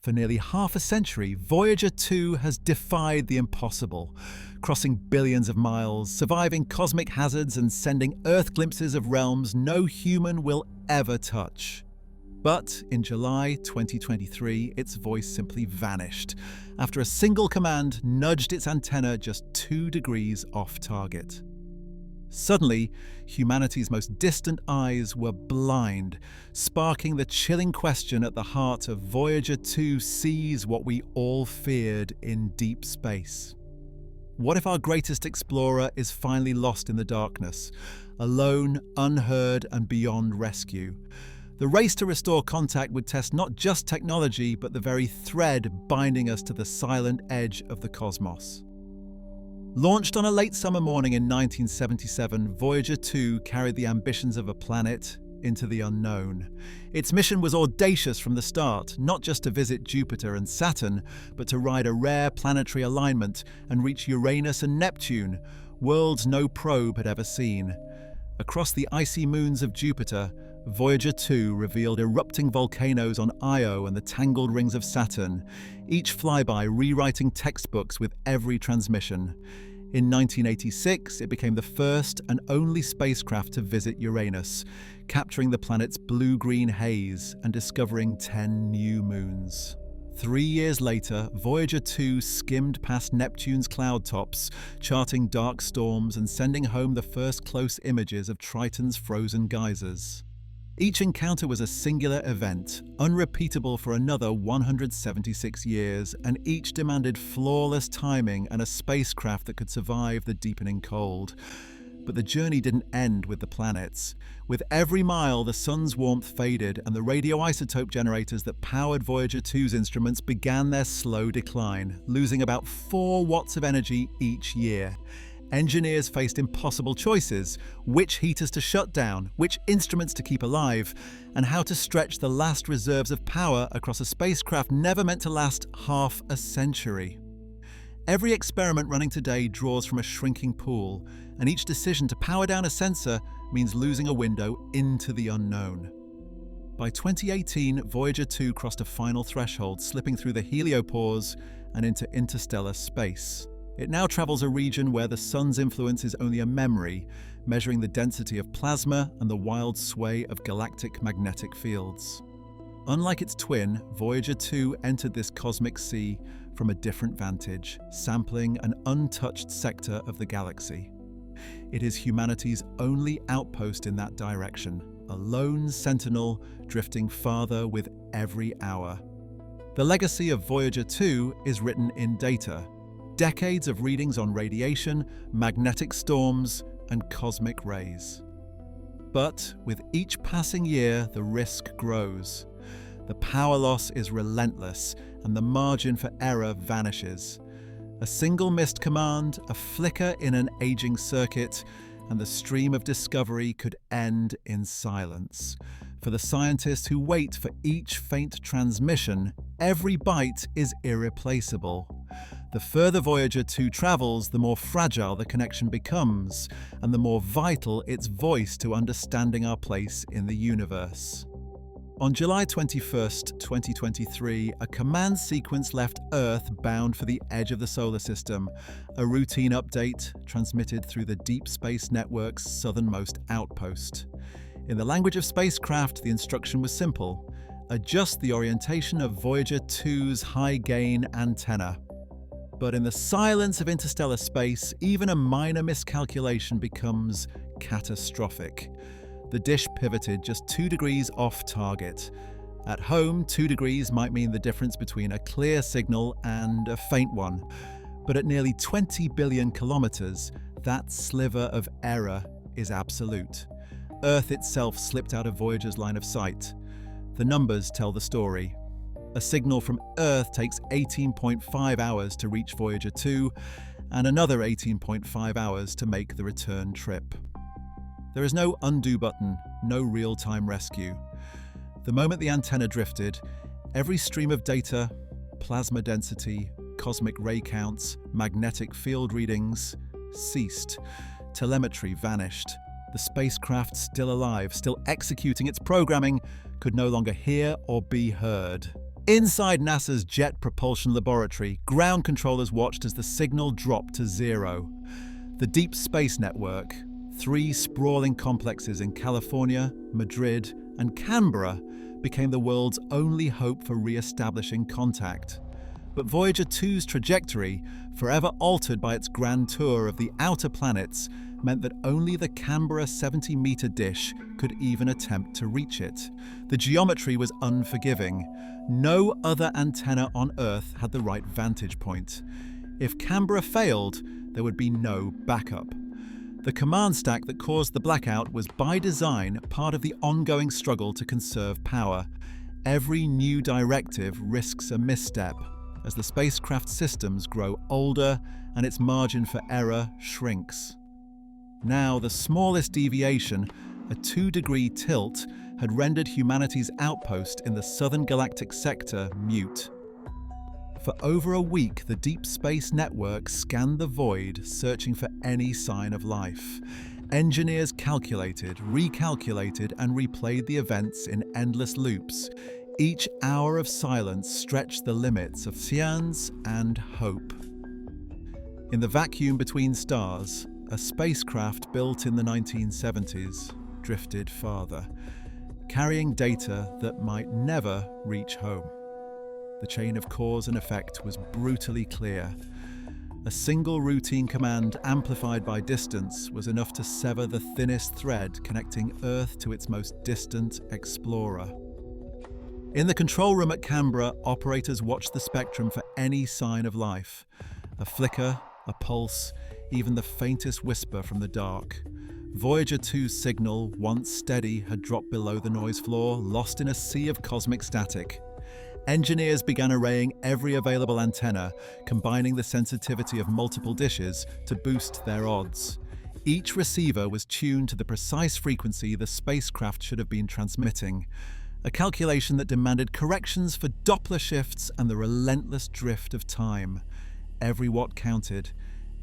For nearly half a century, Voyager 2 has defied the impossible, crossing billions of miles, surviving cosmic hazards and sending Earth glimpses of realms no human will ever touch. But in July 2023, its voice simply vanished after a single command nudged its antenna just 2 degrees off target. Suddenly, humanity's most distant eyes were blind, sparking the chilling question at the heart of Voyager 2 sees what we all feared in deep space. What if our greatest explorer is finally lost in the darkness, alone, unheard, and beyond rescue? The race to restore contact would test not just technology, but the very thread binding us to the silent edge of the cosmos. Launched on a late summer morning in 1977, Voyager 2 carried the ambitions of a planet into the unknown. Its mission was audacious from the start, not just to visit Jupiter and Saturn, but to ride a rare planetary alignment and reach Uranus and Neptune, worlds no probe had ever seen. Across the icy moons of Jupiter, Voyager 2 revealed erupting volcanoes on Io and the tangled rings of Saturn, each flyby rewriting textbooks with every transmission. In 1986, it became the first and only spacecraft to visit Uranus, capturing the planet's blue-green haze and discovering 10 new moons. 3 years later, Voyager 2 skimmed past Neptune's cloud tops, charting dark storms and sending home the first close images of Triton's frozen geysers. Each encounter was a singular event, unrepeatable for another 176 years, and each demanded flawless timing and a spacecraft that could survive the deepening cold. But the journey didn't end with the planets. With every mile, the sun's warmth faded, and the radioisotope generators that powered Voyager 2's instruments began their slow decline, losing about 4 watts of energy each year. Engineers faced impossible choices: which heaters to shut down, which instruments to keep alive, and how to stretch the last reserves of power across a spacecraft never meant to last half a century. Every experiment running today draws from a shrinking pool, and each decision to power down a sensor means losing a window into the unknown. By 2018, Voyager 2 crossed a final threshold, slipping through the heliopause and into interstellar space. It now travels a region where the sun's influence is only a memory, measuring the density of plasma and the wild sway of galactic magnetic fields. Unlike its twin, Voyager 2 entered this cosmic sea from a different vantage, sampling an untouched sector of the galaxy. It is humanity's only outpost in that direction, a lone sentinel drifting farther with every hour. The legacy of Voyager 2 is written in data. Decades of readings on radiation, magnetic storms, and cosmic rays. But with each passing year, the risk grows. The power loss is relentless, and the margin for error vanishes. A single missed command, a flicker in an aging circuit, and the stream of discovery could end in silence. For the scientists who wait for each faint transmission, every byte is irreplaceable. The further Voyager 2 travels, the more fragile the connection becomes, and the more vital its voice to understanding our place in the universe. On July 21st, 2023, a command sequence left Earth bound for the edge of the solar system, a routine update transmitted through the Deep Space Network's southernmost outpost. In the language of spacecraft, the instruction was simple: adjust the orientation of Voyager 2's high-gain antenna. But in the silence of interstellar space, even a minor miscalculation becomes catastrophic. The dish pivoted just 2 degrees off target. At home, 2 degrees might mean the difference between a clear signal and a faint one. But at nearly 20 billion kilometers, that sliver of error is absolute. Earth itself slipped out of Voyager's line of sight. The numbers tell the story. A signal from Earth takes 18.5 hours to reach Voyager 2, and another 18.5 hours to make the return trip. There is no undo button, no real-time rescue. The moment the antenna drifted, every stream of data, plasma density, cosmic ray counts, magnetic field readings, ceased. Telemetry vanished. The spacecraft, still alive, still executing its programming, could no longer hear or be heard. Inside NASA's Jet Propulsion Laboratory, ground controllers watched as the signal dropped to zero. The Deep Space Network, 3 sprawling complexes in California, Madrid, and Canberra, became the world's only hope for re-establishing contact. But Voyager 2's trajectory, forever altered by its grand tour of the outer planets, meant that only the Canberra 70-meter dish could even attempt to reach it. The geometry was unforgiving. No other antenna on Earth had the right vantage point. If Canberra failed, there would be no backup. The command stack that caused the blackout was by design part of the ongoing struggle to conserve power. Every new directive risks a misstep, as the spacecraft systems grow older and its margin for error shrinks. Now, the smallest deviation, a 2-degree tilt, had rendered humanity's outpost in the southern galactic sector mute. For over a week, the Deep Space Network scanned the void, searching for any sign of life. Engineers calculated, recalculated, and replayed the events in endless loops. Each hour of silence stretched the limits of science and hope. In the vacuum between stars, a spacecraft built in the 1970s drifted farther, carrying data that might never reach home. The chain of cause and effect was brutally clear. A single routine command amplified by distance was enough to sever the thinnest thread connecting Earth to its most distant explorer. In the control room at Canberra, operators watched the spectrum for any sign of life. A flicker, a pulse, even the faintest whisper from the dark. Voyager 2's signal, once steady, had dropped below the noise floor, lost in a sea of cosmic static. Engineers began arraying every available antenna, combining the sensitivity of multiple dishes to boost their odds. Each receiver was tuned to the precise frequency the spacecraft should have been transmitting, a calculation that demanded corrections for Doppler shifts and the relentless drift of time. Every watt counted,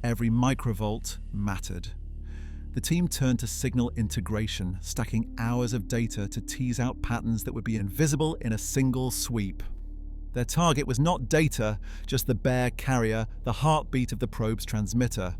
every microvolt mattered. The team turned to signal integration, stacking hours of data to tease out patterns that would be invisible in a single sweep. Their target was not data, just the bare carrier, the heartbeat of the probe's transmitter.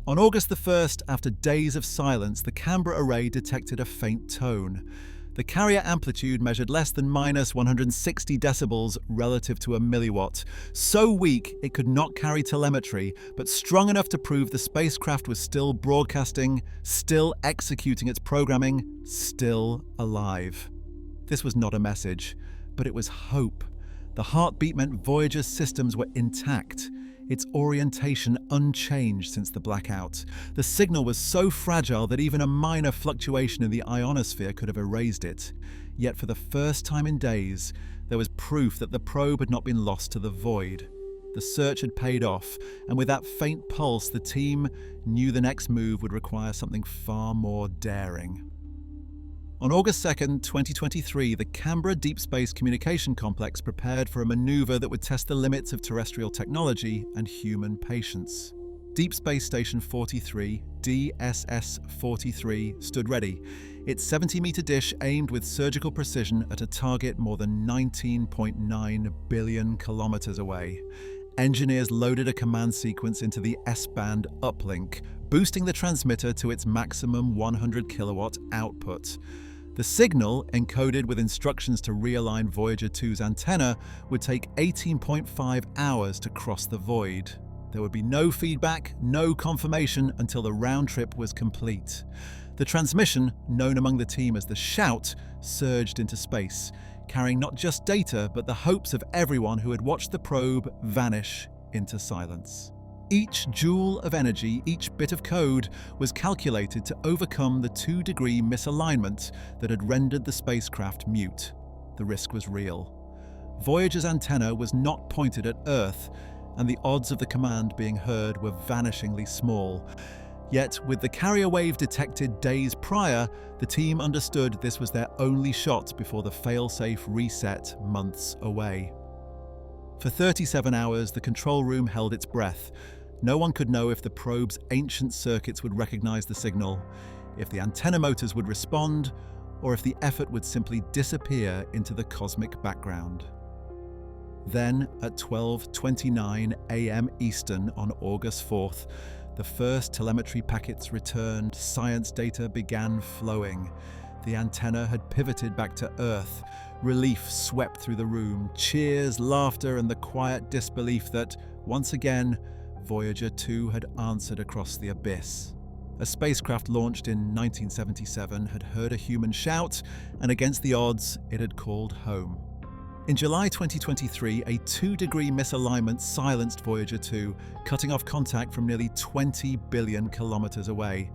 On August the 1st, after days of silence, the Canberra array detected a faint tone. The carrier amplitude measured less than minus 160 decibels relative to a milliwatt. So weak it could not carry telemetry, but strong enough to prove the spacecraft was still broadcasting, still executing its programming, still alive. This was not a message, but it was hope. The heartbeat meant Voyager's systems were intact, its orientation unchanged since the blackout. The signal was so fragile that even a minor fluctuation in the ionosphere could have erased it. Yet for the first time in days, there was proof that the probe had not been lost to the void. The search had paid off, and with that faint pulse, the team knew the next move would require something far more daring. On August 2nd, 2023, the Canberra Deep Space Communication Complex prepared for a maneuver that would test the limits of terrestrial technology and human patience. Deep Space Station 43, DSS-43, stood ready, its 70-meter dish aimed with surgical precision at a target more than 19.9 billion kilometers away. Engineers loaded a command sequence into the S-band uplink, boosting the transmitter to its maximum 100 kilowatt output. The signal, encoded with instructions to realign Voyager 2's antenna, would take 18.5 hours to cross the void. There would be no feedback, no confirmation until the round trip was complete. The transmission, known among the team as the Shout, surged into space, carrying not just data but the hopes of everyone who had watched the probe vanish into silence. Each joule of energy, each bit of code, was calculated to overcome the 2-degree misalignment that had rendered the spacecraft mute. The risk was real. Voyager's antenna was not pointed at Earth, and the odds of the command being heard were vanishingly small. Yet, with the carrier wave detected days prior, the team understood this was their only shot before the fail-safe reset months away. For 37 hours, the control room held its breath. No one could know if the probe's ancient circuits would recognize the signal, if the antenna motors would respond, or if the effort would simply disappear into the cosmic background. Then, at 12:29 a.m. Eastern on August 4th, the first telemetry packets returned, science data began flowing. The antenna had pivoted back to Earth. Relief swept through the room, cheers, laughter, and the quiet disbelief that, once again, Voyager 2 had answered across the abyss. A spacecraft launched in 1977 had heard a human shout, and against the odds, it had called home. In July 2023, a 2-degree misalignment silenced Voyager 2, cutting off contact from nearly 20 billion kilometers away.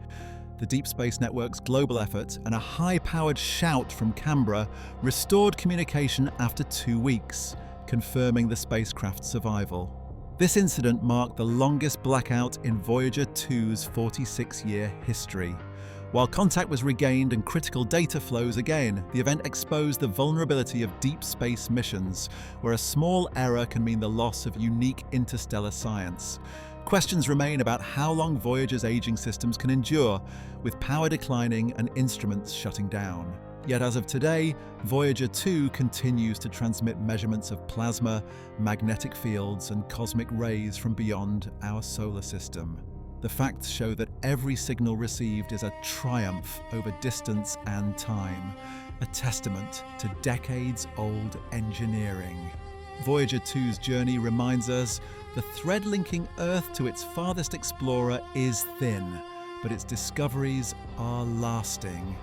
The Deep Space Network's global effort and a high-powered shout from Canberra restored communication after 2 weeks, confirming the spacecraft's survival. This incident marked the longest blackout in Voyager 2's 46-year history. While contact was regained and critical data flows again, the event exposed the vulnerability of deep space missions, where a small error can mean the loss of unique interstellar science. Questions remain about how long Voyager's aging systems can endure, with power declining and instruments shutting down. Yet as of today, Voyager 2 continues to transmit measurements of plasma, magnetic fields, and cosmic rays from beyond our solar system. The facts show that every signal received is a triumph over distance and time, a testament to decades-old engineering. Voyager 2's journey reminds us the thread linking Earth to its farthest explorer is thin, but its discoveries are lasting.